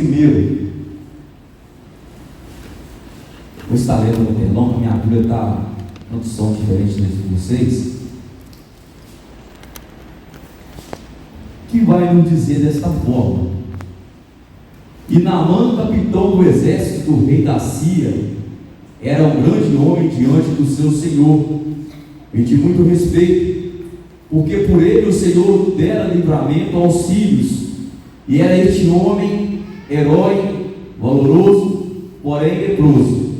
primeiro. Vou estar lendo no telão, que a minha Bíblia está com som diferente de vocês, que vai nos dizer desta forma: e Naamã, capitão do exército do rei da Síria, era um grande homem diante do seu senhor, e de muito respeito, porque por ele o Senhor dera livramento aos sírios, e era este homem herói, valoroso, porém leproso.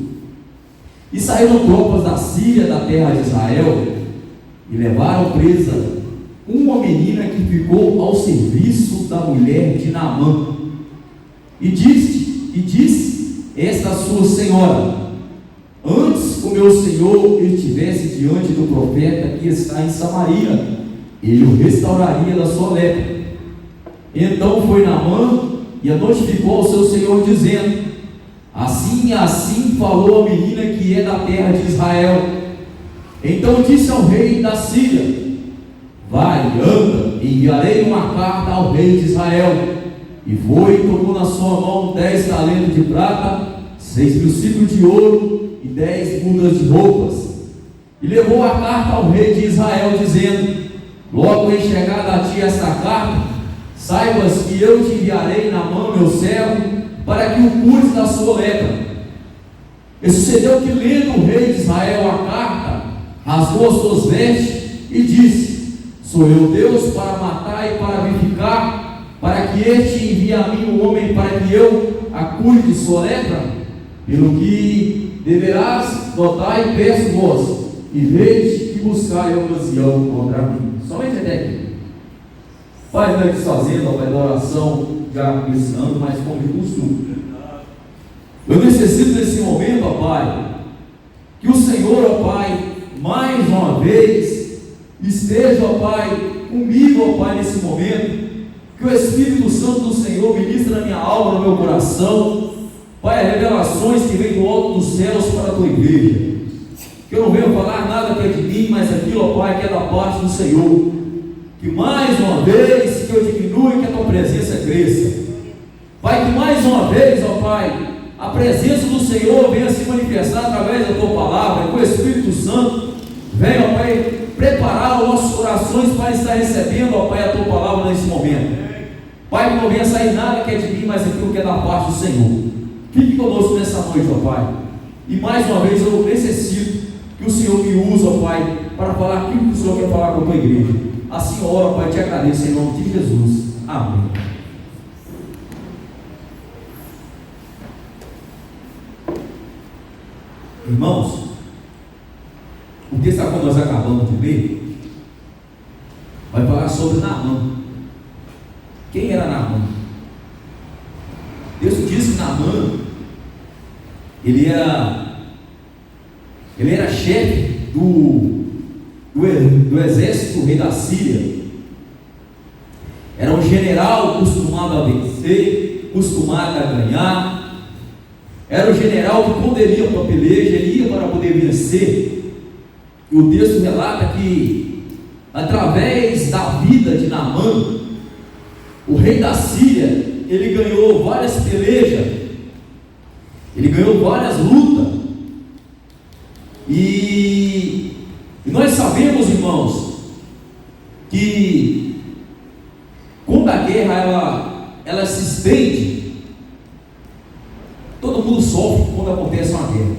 E saíram tropas da Síria da terra de Israel, e levaram presa uma menina que ficou ao serviço da mulher de Naamã. E disse esta sua senhora: antes que o meu senhor estivesse diante do profeta que está em Samaria, ele o restauraria da sua lepra. Então foi Naamã e a notificou ao seu senhor, dizendo: assim e assim falou a menina que é da terra de Israel. Então disse ao rei da Síria: vai, anda, enviarei uma carta ao rei de Israel. E foi e tomou na sua mão 10 talentos de prata, 6.000 ciclos de ouro e 10 mudas de roupas. E levou a carta ao rei de Israel, dizendo: logo em chegada a ti esta carta, saibas que eu te enviarei na mão meu servo, para que o cures da sua lepra. E sucedeu que, lendo o rei de Israel a carta, rasgou as suas vestes e disse: sou eu Deus para matar e para vivificar, para que este envie a mim o homem para que eu a cure de sua lepra? Pelo que deverás notar e peço vós, e vedes que buscai a ocasião contra mim. Somente até aqui. Pai, nós desfazendo a da oração, já ensinando, mas como de costume. Eu necessito nesse momento, ó Pai, que o Senhor, ó Pai, mais uma vez, esteja, ó Pai, comigo, ó Pai, nesse momento. Que o Espírito Santo do Senhor ministre na minha alma, no meu coração, Pai, revelações que vêm do alto dos céus para a tua igreja. Que eu não venho falar nada que é de mim, mas aquilo, ó Pai, que é da parte do Senhor. Que mais uma vez, que eu diminua e que a tua presença cresça. Pai, que mais uma vez, ó Pai, a presença do Senhor venha se manifestar através da tua palavra, que o Espírito Santo venha, ó Pai, preparar os nossos corações para estar recebendo, ó Pai, a tua palavra nesse momento. Pai, que não venha sair nada que é de mim, mas aquilo que é da parte do Senhor. Fique conosco nessa noite, ó Pai. E mais uma vez eu necessito que o Senhor me use, ó Pai, para falar aquilo que o Senhor quer falar com a tua igreja. Assim, ora, Pai, te agradeço em nome de Jesus. Amém. Irmãos, o texto que nós acabamos de ler vai falar sobre Naamã. Quem era Naamã? Deus diz que Naamã ele era chefe do exército do rei da Síria. Era um general acostumado a vencer, acostumado a ganhar. Era um general que, quando ele ia para a peleja, ele ia para poder vencer. E o texto relata que, através da vida de Naamã, o rei da Síria, ele ganhou várias pelejas, ele ganhou várias lutas. E nós sabemos, irmãos, que quando a guerra ela se estende, todo mundo sofre quando acontece uma guerra.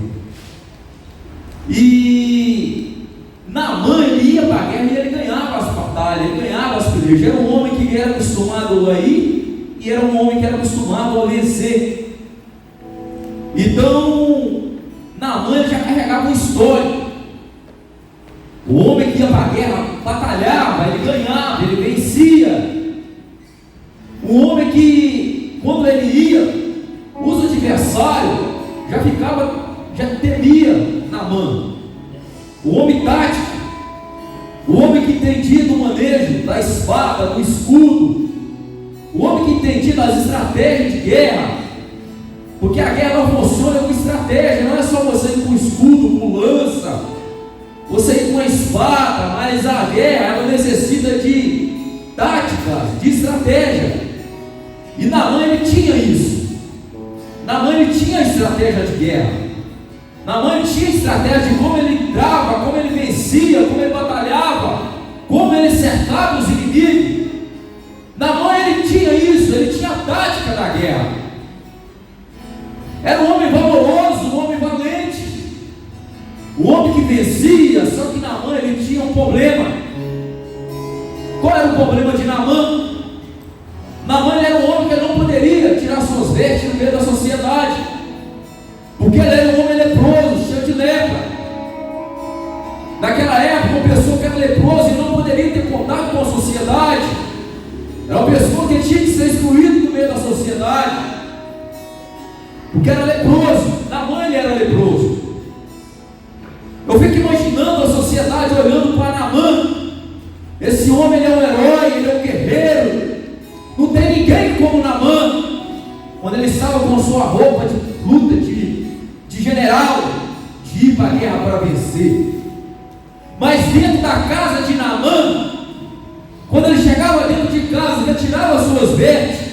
E Naamã, ele ia para a guerra e ele ganhava as batalhas, ele ganhava as pelejas. Era um homem que era acostumado a ir e era um homem que era acostumado a vencer. Então Naamã, ele já carregava uma história. O homem que ia para a guerra batalhava, ele ganhava, ele vencia. Um homem que, quando ele ia, os adversários já temia Naamã. O homem tático, o homem que entendia do manejo da espada, do escudo, o homem que entendia das estratégias de guerra, porque a guerra não funciona com estratégia, não é só você ir com escudo, com lança, você ir com a espada, mas a guerra ela necessita de tática, de estratégia. E Naamã ele tinha isso. ele tinha estratégia de guerra. Naamã ele tinha estratégia de como ele entrava, como ele vencia, como ele batalhava, como ele cercava os inimigos. Naamã ele tinha isso, ele tinha a tática da guerra. Era um homem valoroso, um homem valente, um homem que vencia. Só que Naamã ele tinha um problema. Qual era o problema de Naamã? Naamã era um homem que não poderia tirar suas vestes no meio da sociedade, porque ele era um homem leproso, cheio de lepra. Naquela época, uma pessoa que era leprosa e não poderia ter contato com a sociedade, era uma pessoa que tinha que ser excluída do meio da sociedade, porque era leproso. Naamã ele era leproso. Eu fico imaginando a sociedade olhando para Naamã. Esse homem ele é um herói, ele é um guerreiro. Não tem ninguém como Naamã. Quando ele estava com sua roupa de luta, de general, de ir para a guerra para vencer. Mas dentro da casa de Naamã, quando ele chegava dentro de casa, ele tirava as suas vestes,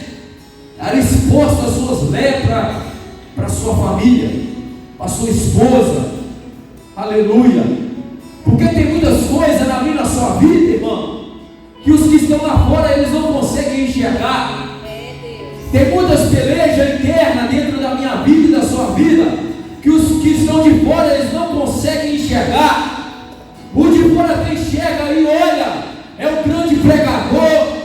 era exposto as suas lepras para sua família, para sua esposa. Aleluia. Porque tem muitas coisas na minha, na sua vida, irmão, que os que estão lá fora eles não conseguem enxergar. Tem muitas pelejas internas dentro da minha vida e da sua vida, que os que estão de fora eles não conseguem enxergar. O de fora até enxerga e olha, é o grande pregador,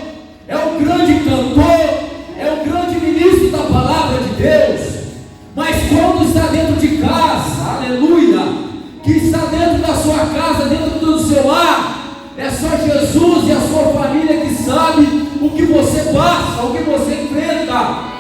é o grande cantor, é o grande ministro da palavra de Deus. Mas quando está dentro de casa, aleluia, que está dentro da sua casa, dentro do seu lar, é só Jesus e a sua família que sabe o que você passa, o que você enfrenta.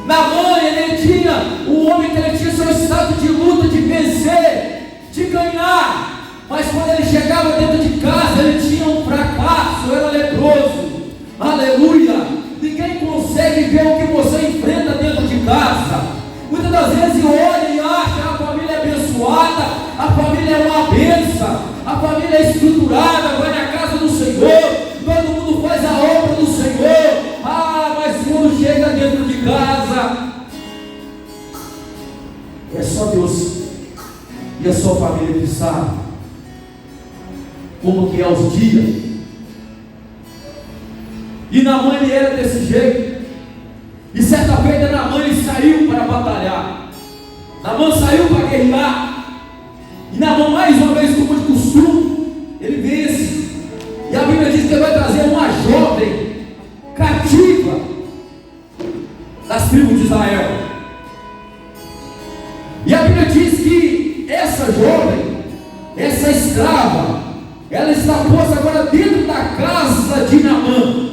Naamã, ele tinha, o homem que ele tinha seu estado de luta, de vencer, de ganhar. Mas quando ele chegava dentro de casa, ele tinha um fracasso, era leproso. Aleluia. Ninguém consegue ver o que você enfrenta dentro de casa. Muitas das vezes olha e acha a família abençoada, a família é uma bênção, a família é estruturada, vai na casa do Senhor, todo mundo faz a obra do Senhor. Mas quando chega dentro de casa, é só Deus e a sua família que sabe como que é os dias. E Naamã ele era desse jeito. E certa feita Naamã ele saiu para batalhar. Naamã saiu para guerrear. E Naamã, mais uma vez, como de costume, ele vence. E a Bíblia diz que ele vai trazer uma jovem cativa das tribos de Israel. E a Bíblia diz que essa jovem, essa escrava, ela está posta agora dentro da casa de Naamã,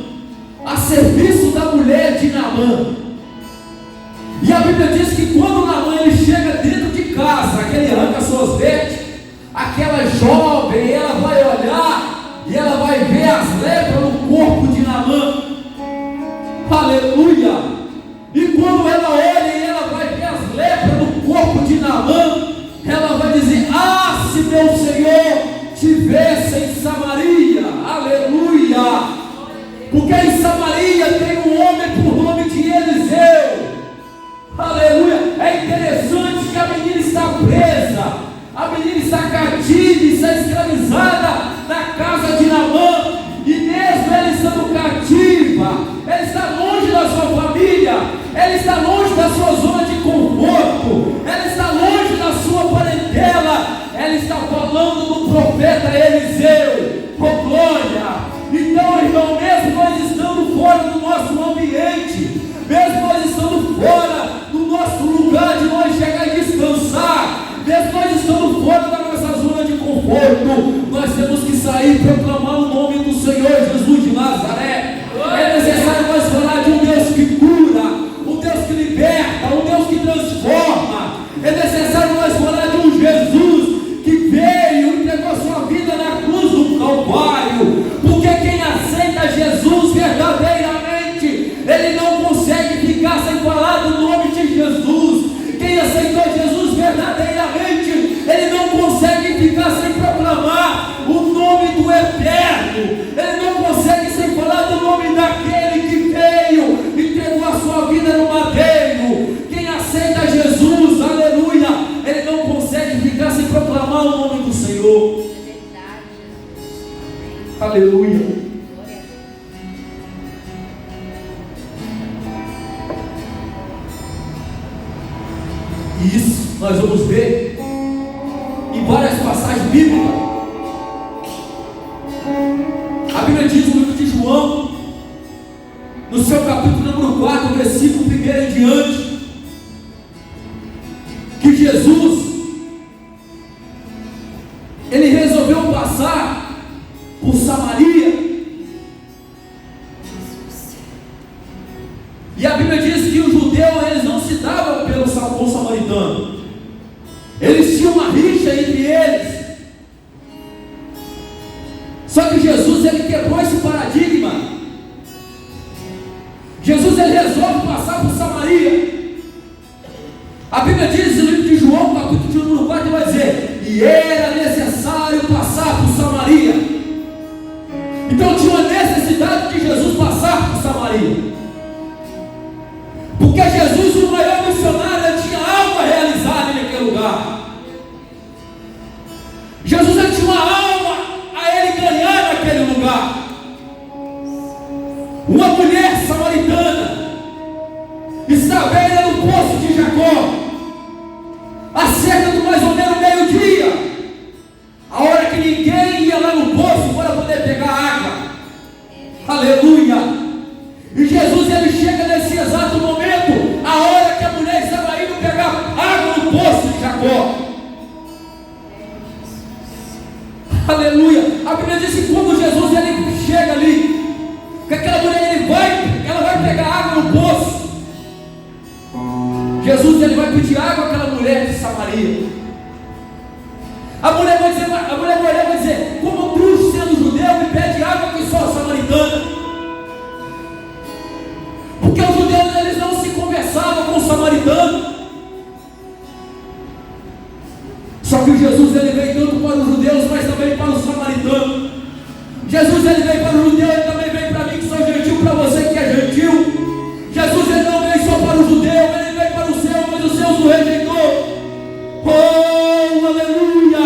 a serviço da mulher de Naamã. E a Bíblia diz que quando Naamã ele chega dentro de casa, que ele arranca suas vestes, aquela jovem, ela vai olhar e ela vai ver as lepras no corpo de Naamã. Aleluia. E quando ela olha e ela vai ver as lepras no corpo de Naamã, ela vai dizer: se meu Senhor tivesse em Samaria. Aleluia. Porque em Samaria tem um homem por nome de Eliseu. Aleluia. É interessante que a menina está presa, a menina está cativa, está escravizada na casa de Naamã. E mesmo ela estando cativa, ela está longe da sua família, ela está longe da sua zona de conforto, ela está longe da sua parentela. Ela está falando do profeta Eliseu. Oh glória. Então, irmão, mesmo nós estando fora do nosso ambiente, mesmo nós estando fora do nosso lugar de nós chegar e descansar, mesmo nós estando fora da nossa zona de conforto, nós temos que sair proclamando o nome do Senhor Jesus de Nazaré. É necessário nós falar de um Deus que cura, um Deus que liberta, um Deus que transforma. É necessário nós falar de um Jesus que veio e entregou sua vida na cruz do Calvário. Porque quem aceita Jesus verdadeiramente, ele não consegue ficar sem falar do nome de Jesus. Quem aceitou Jesus verdadeiramente, ele não consegue ficar sem proclamar o nome do Eterno. Ele não consegue sem falar do nome daquele que veio e entregou a sua vida no madeiro. Quem aceita Jesus Aleluia. E isso nós vamos ver em várias passagens bíblicas. A Bíblia diz no livro de João, no seu capítulo número 4, versículo 1 em diante, que Jesus, ele resolveu passar por Samaria. E a Bíblia diz que os judeus, eles não se davam com o samaritano. Eles tinham uma rixa entre eles. Só que Jesus, ele quebrou esse paradigma. Jesus, ele resolve passar por Samaria. A Bíblia diz no livro de João, capítulo número 4, ele vai dizer: e era necessário passar por Samaria. Então tinha uma necessidade de Jesus passar por Samaria, porque Jesus, o maior missionário, ele tinha algo a realizar naquele lugar. Jesus, ele tinha uma alma a ele ganhar naquele lugar. Uma mulher samaritana estava ele no poço de Jacó, acerca do mais ou menos meio-dia, a hora que ninguém ia lá no poço para poder pegar água. Aleluia. E Jesus, ele chega nesse exato momento, a hora que a mulher estava indo pegar água no poço de Jacó. Aleluia. A Bíblia diz que quando Jesus, ele chega ali, que aquela mulher, ela vai pegar água no poço. Jesus, ele vai pedir água àquela mulher de Samaria. A mulher vai dizer: como tu, sendo judeu, me pede água que sou samaritana? Porque os judeus, eles não se conversavam com o samaritano. Só que Jesus, ele veio tanto para os judeus, mas também para os samaritanos. Jesus, ele veio para os judeus, ele também veio para mim que sou gentil, para você que é gentil. Jesus, ele não veio só para os judeus, ele veio para os seus, mas os seus o rejeitou. Oh, aleluia!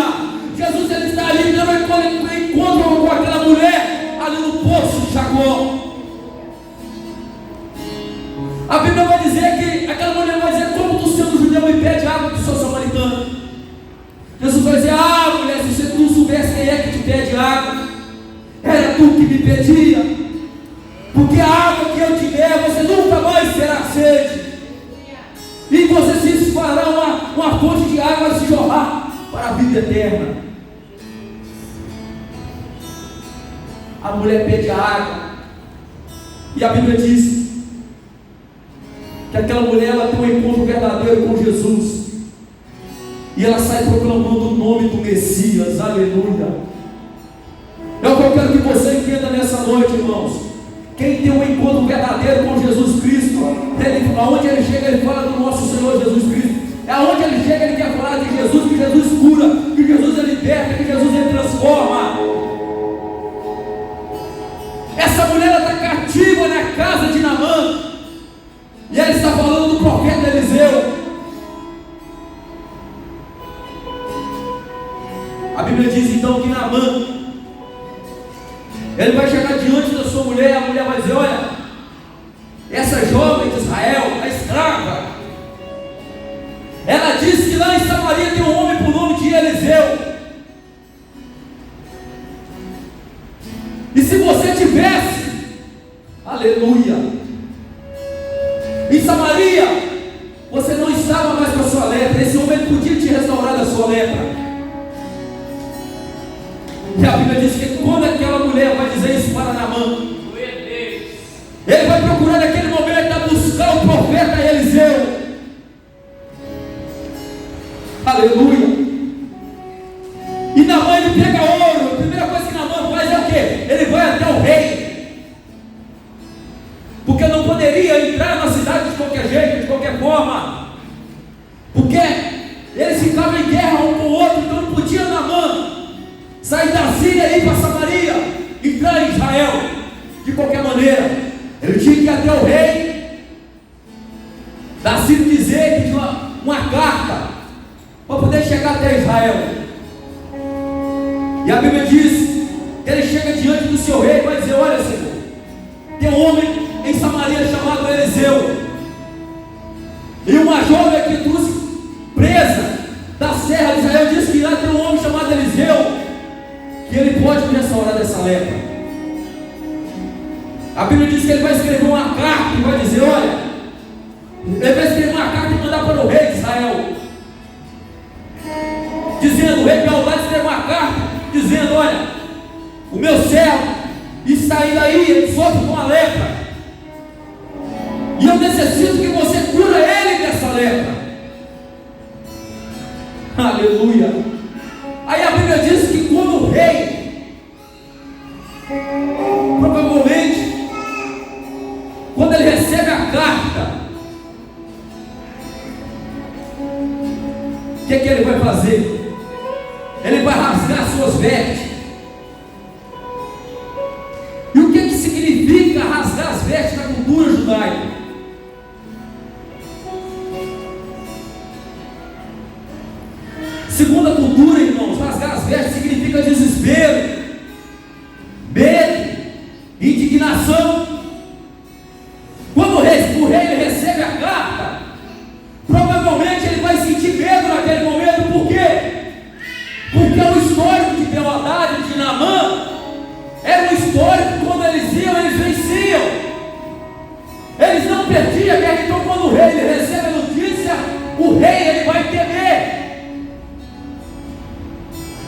Jesus, ele está ali dando encontro com aquela mulher ali no poço de Jacó. A Bíblia vai dizer que aquela mulher vai dizer: como tu, sendo judeu, me pede água que sou samaritano? Jesus vai dizer: ah, mulher, se tu soubesse quem é que te pede água, era tu que me pedia, porque a água que eu te der, você nunca mais terá sede, e você se fará uma fonte de água a se jorrar para a vida eterna. A mulher pede a água, e a Bíblia diz que aquela mulher, ela tem um encontro verdadeiro com Jesus, e ela sai proclamando o nome do Messias. Aleluia. É o que eu quero que você entenda nessa noite, irmãos. Quem tem um encontro verdadeiro com Jesus Cristo, aonde ele chega, ele fala do nosso Senhor Jesus Cristo. É aonde ele chega, ele quer falar de Jesus, que Jesus cura, que Jesus ele liberta, que Jesus ele transforma. Essa mulher está cativa na casa de Naamã, e ela está falando do profeta Eliseu. A Bíblia diz então que Naamã, ele vai chegar diante da sua mulher, e a mulher vai dizer: olha, essa jovem de Israel, a escrava, ela disse que lá em Samaria tem um homem por nome de Eliseu, e se você tivesse, aleluia, em Samaria, você não estava mais com a sua lepra, esse homem podia te restaurar da sua lepra. E a Bíblia diz que quando aquela mulher vai dizer isso para Naamã, ele vai procurar naquele momento a buscar o profeta Eliseu. Aleluia. E Naamã, ele pega ouro. A primeira coisa que Naamã faz é o quê? Ele vai até o rei, porque não poderia entrar na cidade de qualquer jeito, de qualquer forma, porque eles ficavam em guerra um com o outro. Então não podia Naamã sair da Síria e ir para Samaria, entrar em Israel de qualquer maneira. Ele tinha que ir até o rei da Síria dizer que tinha uma carta para poder chegar até Israel. E a Bíblia diz que ele chega diante do seu rei e vai dizer: olha, Senhor, tem um homem em Samaria chamado Eliseu, e uma jovem que trouxe presa da serra de Israel diz que lá tem um homem chamado Eliseu, que ele pode me restaurar dessa lepra. A Bíblia diz que ele vai escrever uma carta e vai dizer: olha, ele vai escrever uma carta e mandar para o rei de Israel, dizendo: o rei Beldade escreveu uma carta dizendo: olha, o meu servo está indo aí, ele sofre com a lepra, e eu necessito que você cura ele dessa lepra. Aleluia. Aí a Bíblia diz que quando o rei, provavelmente, quando ele recebe a carta, o que ele vai fazer? Ele vai rasgar suas vestes. E o que significa rasgar as vestes na cultura judaica? Segundo a cultura, irmãos, rasgar as vestes significa desespero, medo, indignação. Quando o rei recebe a carta, provavelmente ele vai sentir medo naquele momento. Por quê? Porque o histórico de Beldade e de Naamã era um histórico, quando eles iam, eles venciam, eles não perdiam a guerra. Então quando o rei ele recebe a notícia, o rei ele vai temer.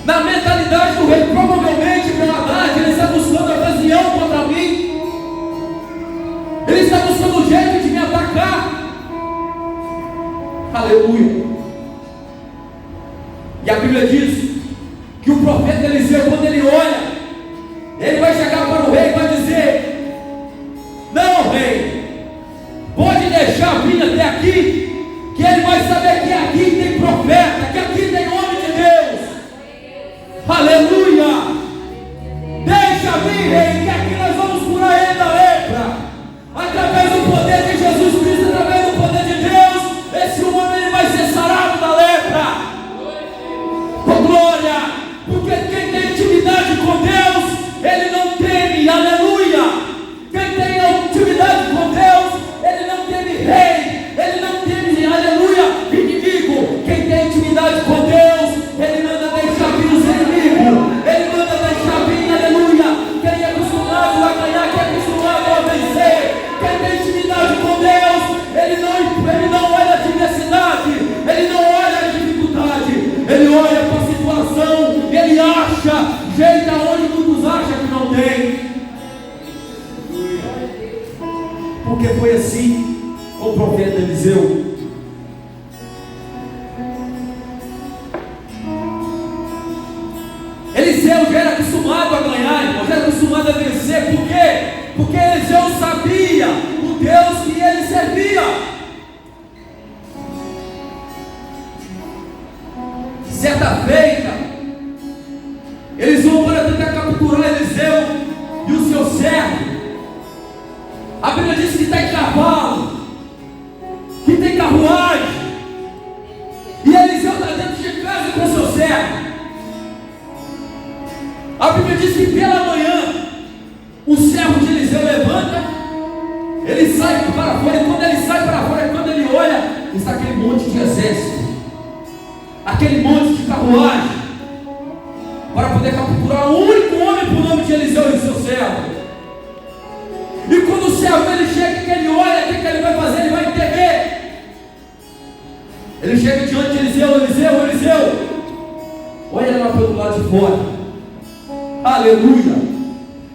Na mentalidade do rei, provavelmente Beldade, ele está buscando a ocasião contra mim, ele está buscando um jeito de me atacar. Aleluia. E a Bíblia diz que o profeta Eliseu, quando ele olha, ele vai chegar para o rei e vai dizer: não, rei, pode deixar vir até aqui, que ele vai saber que aqui tem profeta, que aqui tem homem de Deus. Aleluia. Deixa vir, rei, que aqui nós vamos curar ele da lepra, através do poder de Jesus Cristo, através do poder de Deus. Esse homem ele vai ser sarado da lepra. Oh glória. Porque quem tem intimidade com Deus, ele não teme. Aleluia. Quem tem intimidade com Deus, ele não teme rei, ele não teme, aleluia, inimigo. Quem tem intimidade com Deus, ele manda deixar vir os inimigos, ele manda deixar vir, aleluia. Quem é acostumado a ganhar, quem é acostumado a vencer, quem tem intimidade com Deus, ele não olha a diversidade, ele não olha a dificuldade, ele olha para a situação, ele acha jeito aonde muitos acham que não tem. Porque foi assim com o profeta Eliseu. Eliseu já era acostumado a ganhar, irmão, já era acostumado a vencer. Por quê? Porque Eliseu sabia o Deus que ele servia. Certa feita, eles vão para tentar capturar Eliseu e o seu servo. A Bíblia diz que tem cavalo, que tem carruagem, e Eliseu está dentro de casa com o seu servo. A Bíblia diz que pela manhã o servo de Eliseu levanta, ele sai para fora, e quando ele sai para fora, quando ele olha, está aquele monte de exército, aquele monte de carruagem, para poder capturar o único homem por nome de Eliseu e seu servo. E quando o servo ele chega, que ele olha, o que ele vai fazer? Ele vai temer. Ele chega diante de Eliseu, olha lá pelo lado de fora. Aleluia.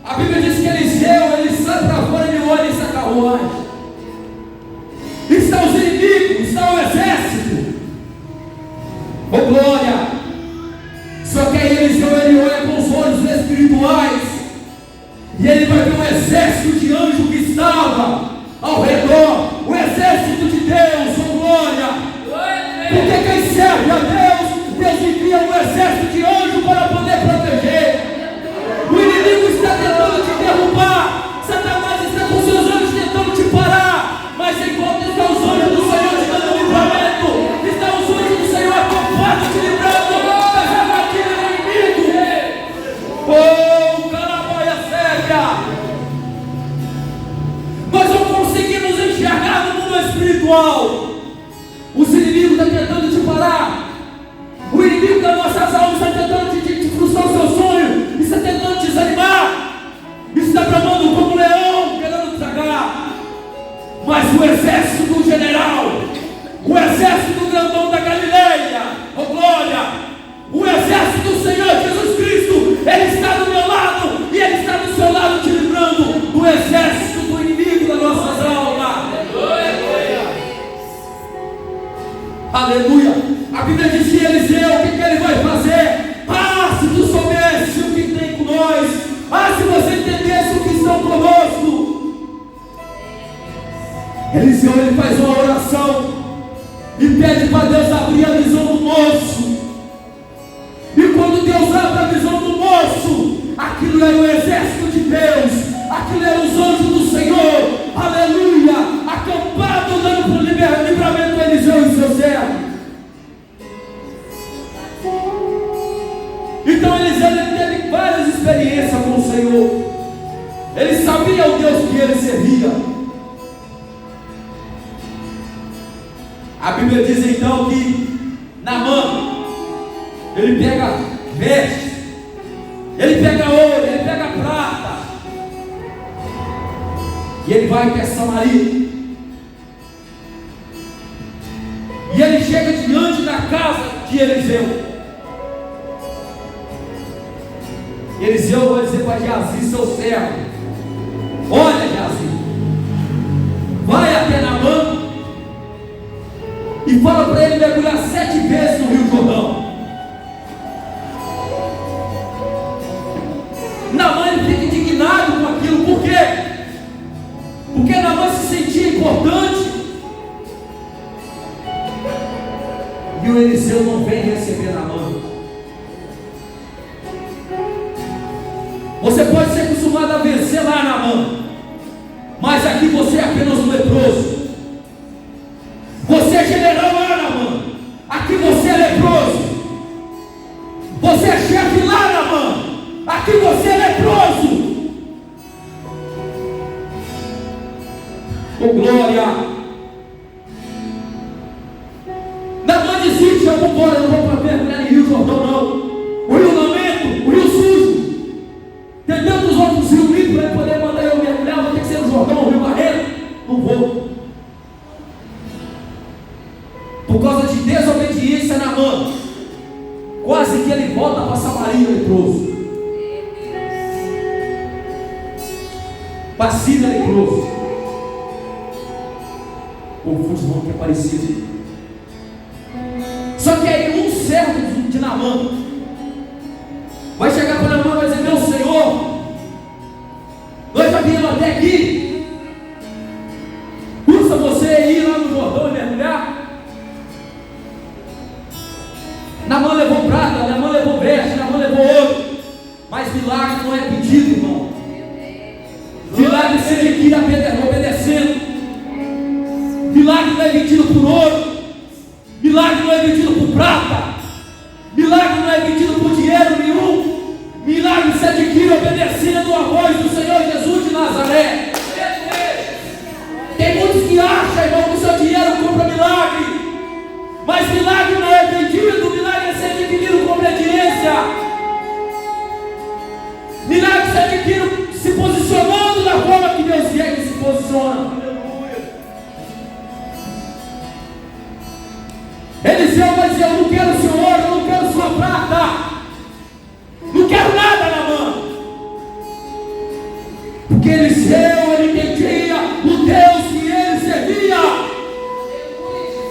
A Bíblia diz que Eliseu, ele sai para fora, ele olha essa carruagem. Está os inimigos, está o exército. Oh glória. Só que aí Eliseu, ele olha com os olhos espirituais, e ele vai ver um exército de anjos que estava ao redor, o exército de Deus. Oh glória. Porque quem serve a Deus, Deus envia um exército de anjos para poder proteger. O inimigo está tentando te derrubar, Satanás está com seus anjos tentando te parar, mas enquanto estão os anjos do tentando te parar. O inimigo das nossas almas está tentando te frustrar o seu sonho, está tentando te desanimar, está bramando como um leão, querendo tragar. Mas o exército do general, o exército do grandão da Galileia, oh glória, o exército do Senhor Jesus Cristo, Ele está do meu lado e Ele está do seu lado te livrando do exército do inimigo das nossas almas. Aleluia. A Bíblia diz que Eliseu, o que ele vai fazer? Se tu soubesse o que tem com nós, se você entendesse o que estão conosco. Eliseu, ele faz uma oração e pede para Deus abrir a visão do moço. E quando Deus abre a visão do moço, aquilo era o exército de Deus, aquilo era os anjos do Senhor, aleluia, acampado dando por livramento a Eliseu e seu servo. Então Eliseu teve várias experiências com o Senhor. Ele sabia o Deus que ele servia. A Bíblia diz então que Naamã, ele pega vestes, ele pega ouro, ele pega prata, e ele vai até Samaria. E ele chega diante da casa de Eliseu. Eliseu vai dizer para Geazi, seu servo: olha, Geazi, vai até Naamã e fala para ele mergulhar 7 vezes no Rio Jordão. Naamã, ele fica indignado com aquilo. Por quê? Porque Naamã se sentia importante e o Eliseu não vem receber Naamã. Você pode ser acostumado a vencer lá na mão, mas aqui você é apenas um leproso. Você é general lá na mão, aqui você é leproso. Você é chefe lá na mão, aqui você é leproso. Oh glória! Naamã desiste: eu vou embora, eu não vou para mergulhar em Rio Jordão não. O rio lamento, o rio sujo. Tem tantos outros rios limpos para ele poder mandar eu mergulhar. Vou ter que ser no Jordão, o Rio Barreiro. Não vou. Por causa de desobediência na mão, quase que ele volta para Samaria leproso. Para Síria leproso. Confunde o nome que é parecido. Só que aí um servo de Naamã vai chegar para Naamã e vai dizer: meu senhor, nós já viemos até aqui, custa você ir lá no Jordão e mergulhar? Naamã levou prata, Naamã levou veste, Naamã levou ouro, mas milagre não é pedido, irmão. Milagre seja que ir obedecendo. Milagre não é vendido por ouro, milagre não é vendido por prata, milagre não é vendido por dinheiro nenhum. Milagre se adquire obedecendo a voz do Senhor Jesus de Nazaré. Tem muitos que acham, irmão, que o seu dinheiro compra milagre, mas milagre não é vendido, milagre é ser adquirido com obediência. Milagre se adquire se posicionando da forma que Deus quer que se posiciona. Eliseu vai dizer: eu não quero seu ouro, eu não quero sua prata, não quero nada na mão. Porque Eliseu, ele entendia o Deus que ele servia.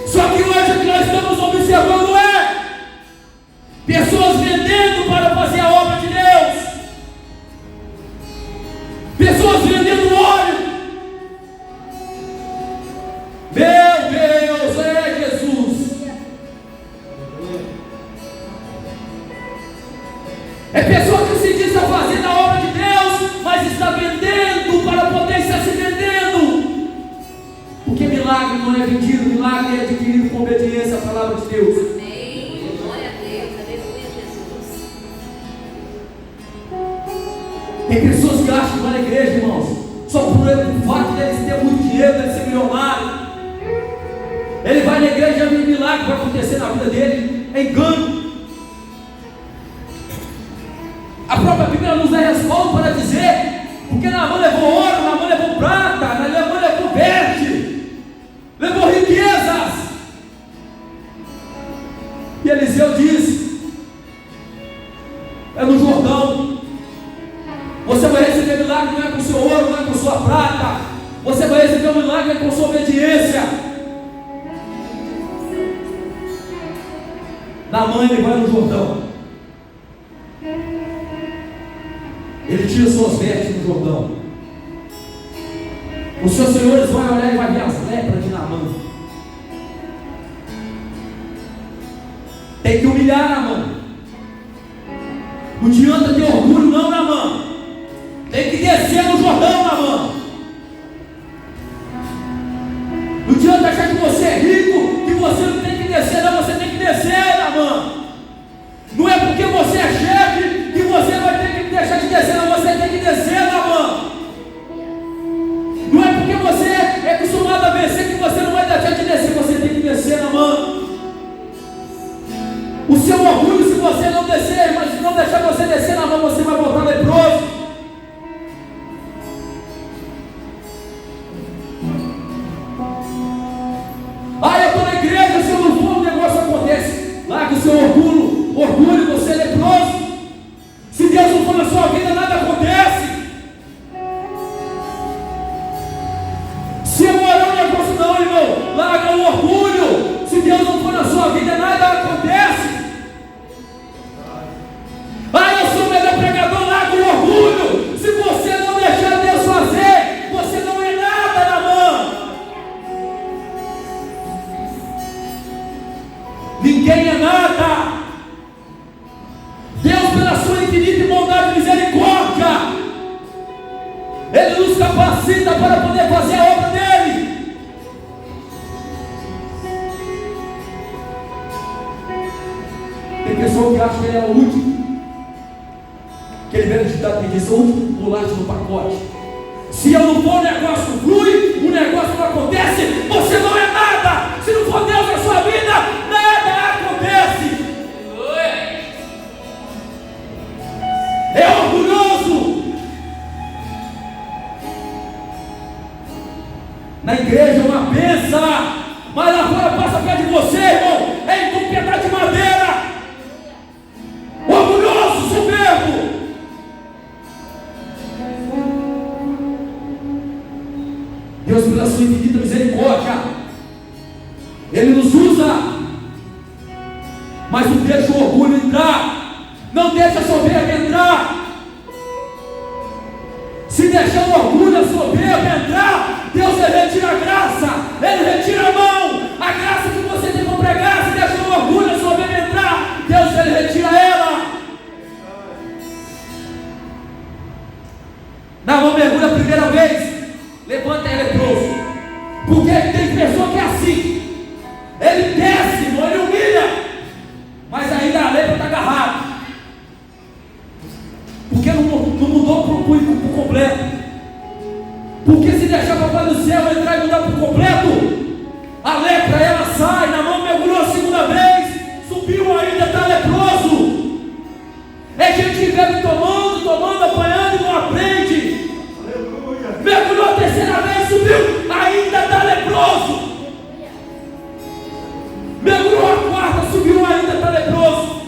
Só que hoje o que nós estamos observando é pessoas vendendo para fazer a obra de Deus, pessoas vendendo óleo. Meu Deus, é Jesus. É pessoa que se diz a fazer a obra de Deus, mas está vendendo para poder estar se vendendo. Porque milagre não é vendido, milagre é adquirido com obediência à palavra de Deus. Amém. Glória a Deus, aleluia, Jesus. Ele vai na igreja e um milagre vai acontecer na vida dele. É engano. A própria Bíblia nos dá resposta para dizer, porque Naamã levou ouro, Naamã levou prata, Naamã levou verde, levou riquezas. E Eliseu diz: é no Jordão. Você vai receber milagre não é com seu ouro, não é com sua prata. Você vai receber um milagre com sua obediência. Naamã, ele vai no Jordão. Ele tira suas vestes no Jordão. Os seus senhores vão olhar e vai ver as lepras de Naamã. Tem que humilhar Naamã. Não adianta ter orgulho não, Naamã. Tem que descer no Jordão, Naamã. Não adianta achar que você é rico, que você não tem que descer, não, você tem que descer, Naamã. Não é porque você é chefe que você vai ter que deixar de descer, não, você tem que descer, Naamã. Não é porque você é acostumado a vencer que você não vai deixar de descer, você tem que descer, Naamã. O seu orgulho, se você não descer, mas se não deixar você descer, Naamã, você vai voltar leproso. Ah, eu estou na igreja, se eu não for, o negócio acontece. Larga o seu orgulho, você é leproso. Se Deus não for na sua vida, nada acontece. Se eu orar um negócio não, irmão, larga o orgulho. Se Deus não for na sua vida, nada acontece. Ah, eu sou o melhor pregador, larga o orgulho. Se você não deixar Deus fazer, você não é nada, Naamã. Ninguém é nada. Deus, pela sua infinita bondade e misericórdia, Ele nos capacita para poder fazer a obra dEle. Tem pessoa que acha que ele é o último. Aquele velho ditado que diz: o último bolacha no pacote. Se eu não for, o negócio flui, o negócio não acontece, você não é nada. Se não for Deus na sua vida, nada acontece. É orgulhoso. Na igreja é uma benção, mas lá fora passa perto de você, irmão, é um pedaço de madeira. Orgulhoso, soberbo. Deus, pela sua infinita misericórdia, Ele nos usa, mas não deixa o orgulho entrar, não deixa a soberba entrar. Se deixar o orgulho, a soberba entrar, Deus Ele retira a graça, Ele retira a mão, a graça que você tem para pregar. Se deixar o orgulho, a soberba entrar, Deus Ele retira ela. Naamã mergulha a primeira vez, levanta ele leproso. Porque tem pessoa que é assim, ele desce, ele humilha, mas ainda a lepra está agarrada, porque não mudou por completo. Porque se deixar o Papai do Céu entrar e mudar por completo, a lepra ela sai. Naamã mergulhou a segunda vez, subiu, ainda está leproso. É gente que bebe tomando, apanhando e não aprende. Mergulhou a terceira vez, subiu, ainda está leproso. Mergulhou a quarta, subiu, ainda está leproso.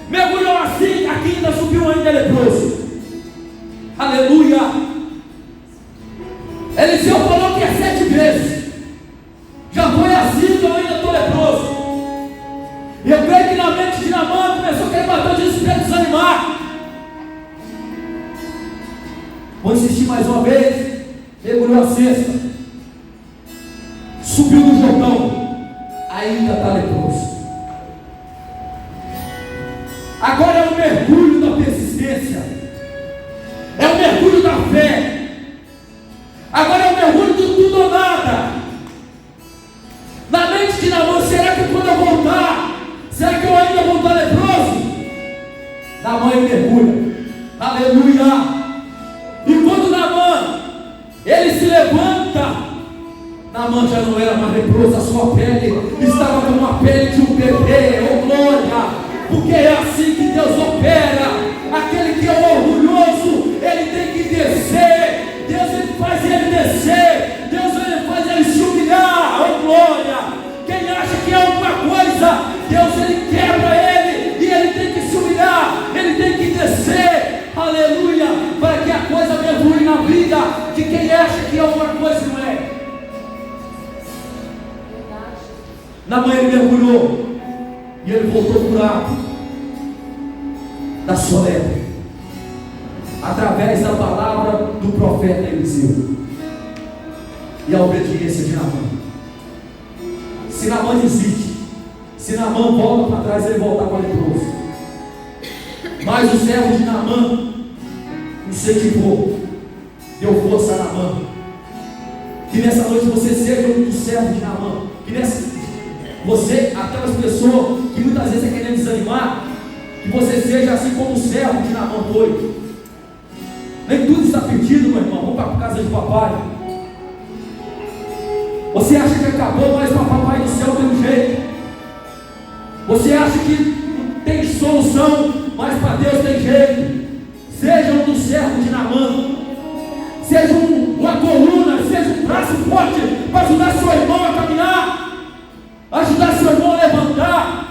Mergulhou a quinta, subiu, ainda é leproso. Aleluia. Eliseu falou que é 7 vezes. Já foi assim, eu ainda estou leproso. E eu creio que na mente de Naamã começou a querer bater o desespero, desanimar. Vou insistir mais uma vez. Mergulhou a sexta, subiu no Jordão, ainda está leproso. Agora é o mergulho da persistência, é o mergulho da fé. Agora é o mergulho do tudo ou nada. Na mente de Naamã, será que quando eu voltar, será que eu ainda vou estar leproso? Naamã ele mergulha. Aleluia. E quando Naamã ele se levanta, Naamã já não era mais leproso, a sua pele estava como a pele de um bebê. Oh glória! Porque é assim que Deus opera. Aquele que é orgulhoso, ele tem que descer. Deus ele faz ele descer. Deus ele faz ele se humilhar. Oh glória! Quem acha que é alguma coisa, Deus ele quebra ele, e ele tem que se humilhar, ele tem que descer. Aleluia! Para que a coisa mergulhe na vida de quem acha que é alguma coisa e não é. Naamã ele mergulhou e ele voltou curado da sua lepra, através da palavra do profeta Eliseu e a obediência de Naamã. Se Naamã desiste, se Naamã volta para trás, ele volta com leproso. Mas o servo de Naamã incentivou, deu força a Naamã. Que nessa noite você seja um dos servos de Naamã. Que você, aquelas pessoas que muitas vezes é querendo desanimar, que você seja assim como o servo de Naamã foi. Nem tudo está perdido, meu irmão. Vamos para a casa de papai. Você acha que acabou, mas para papai do céu tem um jeito. Você acha que não tem solução, mas para Deus tem jeito. Seja um dos servos de Naamã. Seja uma coluna, seja um braço forte para ajudar seu irmão a caminhar. Ajudar seu irmão a levantar.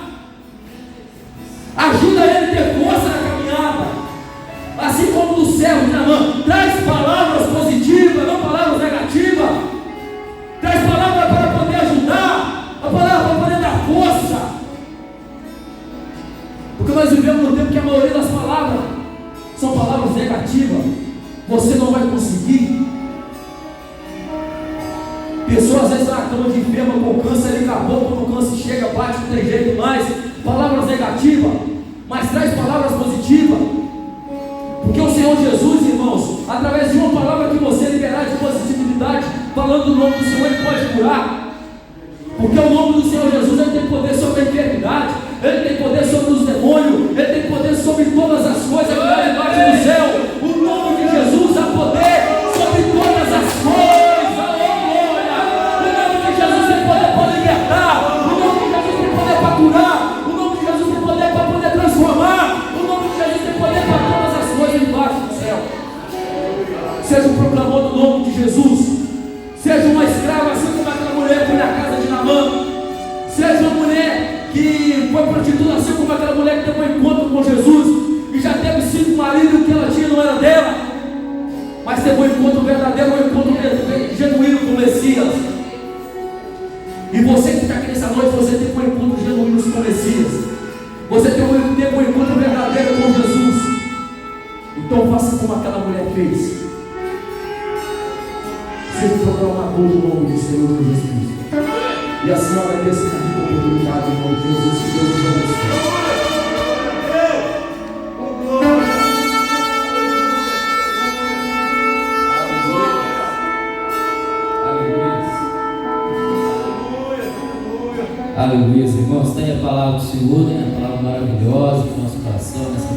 Ajuda ele a ter força na caminhada. Assim como do servo de Naamã. Traz palavras positivas, não palavras negativas. Traz palavras para poder ajudar. A palavra para poder dar força. Porque nós vivemos no tempo que a maioria das palavras são palavras negativas. Você não vai conseguir. Pessoas às vezes na cama de enferma com câncer, ele acabou, quando o câncer chega, bate, não tem jeito mais. Palavras negativas, mas traz palavras positivas. Porque o Senhor Jesus, irmãos, através de uma palavra que você liberar de positividade, falando o nome do Senhor, ele pode curar. Porque o nome do Senhor Jesus, ele tem poder sobre a enfermidade, ele tem poder sobre os demônios, ele tem poder sobre todas as coisas que há debaixo do céu. O nome de Jesus há poder sobre todas as coisas. Curar, o nome de Jesus tem poder para poder transformar, o nome de Jesus tem poder para todas as coisas embaixo do céu. Seja um proclamor do nome de Jesus, seja uma escrava assim como aquela mulher que foi na casa de Naamã, seja uma mulher que foi prostituta assim como aquela mulher que teve um encontro com Jesus e já teve 5 maridos, o que ela tinha não era dela, mas teve um encontro verdadeiro, um encontro genuíno com o Messias. E você que está aqui nessa noite, você tem um encontro genuíno com o Messias. Você tem um encontro verdadeiro com Jesus. Então faça como aquela mulher fez. Seja um proclamador do nome do Senhor Jesus Cristo. E assim ela vai ter essa oportunidade em nome de Jesus. Que Deus nos abençoe. Aleluia, irmãos, tenha a palavra do Senhor, né? A palavra maravilhosa do nosso coração nessa